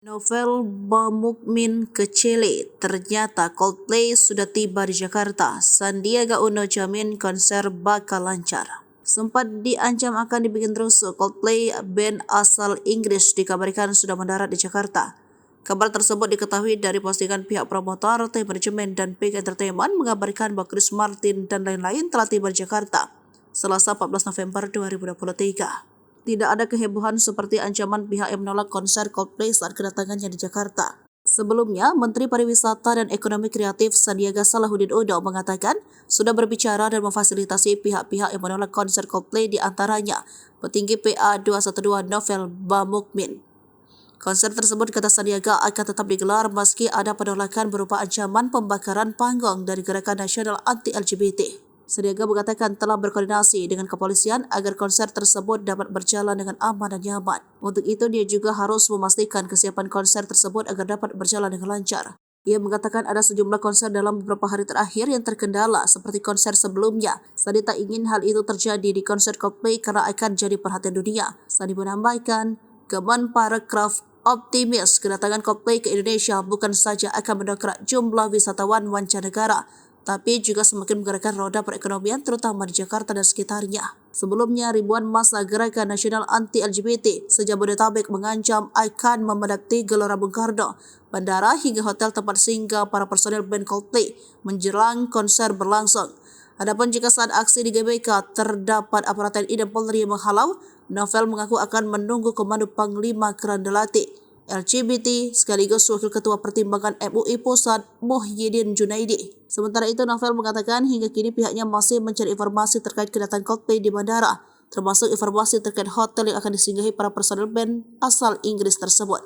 Novel Bamukmin ke Chile, ternyata Coldplay sudah tiba di Jakarta. Sandiaga Uno jamin konser bakal lancar. Sempat diancam akan dibikin rusuh, Coldplay, band asal Inggris, dikabarkan sudah mendarat di Jakarta. Kabar tersebut diketahui dari postingan pihak promotor, tim manajemen, dan Big Entertainment mengabarkan bahwa Chris Martin dan lain-lain telah tiba di Jakarta Selasa 14 November 2023. Tidak ada kehebohan seperti ancaman pihak yang menolak konser Coldplay saat kedatangannya di Jakarta. Sebelumnya, Menteri Pariwisata dan Ekonomi Kreatif Sandiaga Salahuddin Uno mengatakan sudah berbicara dan memfasilitasi pihak-pihak yang menolak konser Coldplay, di antaranya petinggi PA 212 Novel Bamukmin. Konser tersebut, kata Sandiaga, akan tetap digelar meski ada penolakan berupa ancaman pembakaran panggung dari Gerakan Nasional Anti-LGBT. Sandiaga mengatakan telah berkoordinasi dengan kepolisian agar konser tersebut dapat berjalan dengan aman dan nyaman. Untuk itu, dia juga harus memastikan kesiapan konser tersebut agar dapat berjalan dengan lancar. Ia mengatakan ada sejumlah konser dalam beberapa hari terakhir yang terkendala seperti konser sebelumnya. Sandi tak ingin hal itu terjadi di konser Coldplay karena akan jadi perhatian dunia. Sandi menambahkan, Kemenparekraf optimis kedatangan Coldplay ke Indonesia bukan saja akan mendongkrak jumlah wisatawan mancanegara, tapi juga semakin menggerakkan roda perekonomian terutama di Jakarta dan sekitarnya. Sebelumnya, ribuan massa Gerakan Nasional Anti-LGBT se-Jabodetabek mengancam akan memadati Gelora Bung Karno, bandara hingga hotel tempat singgah para personel band Coldplay menjelang konser berlangsung. Adapun jika saat aksi di GBK terdapat aparat TNI dan Polri yang menghalau, Novel mengaku akan menunggu komando Panglima Kerandalati LGBT sekaligus Wakil Ketua Pertimbangan MUI Pusat Muhyiddin Junaidi. Sementara itu, Novel mengatakan hingga kini pihaknya masih mencari informasi terkait kedatangan Coldplay di bandara, termasuk informasi terkait hotel yang akan disinggahi para personel band asal Inggris tersebut.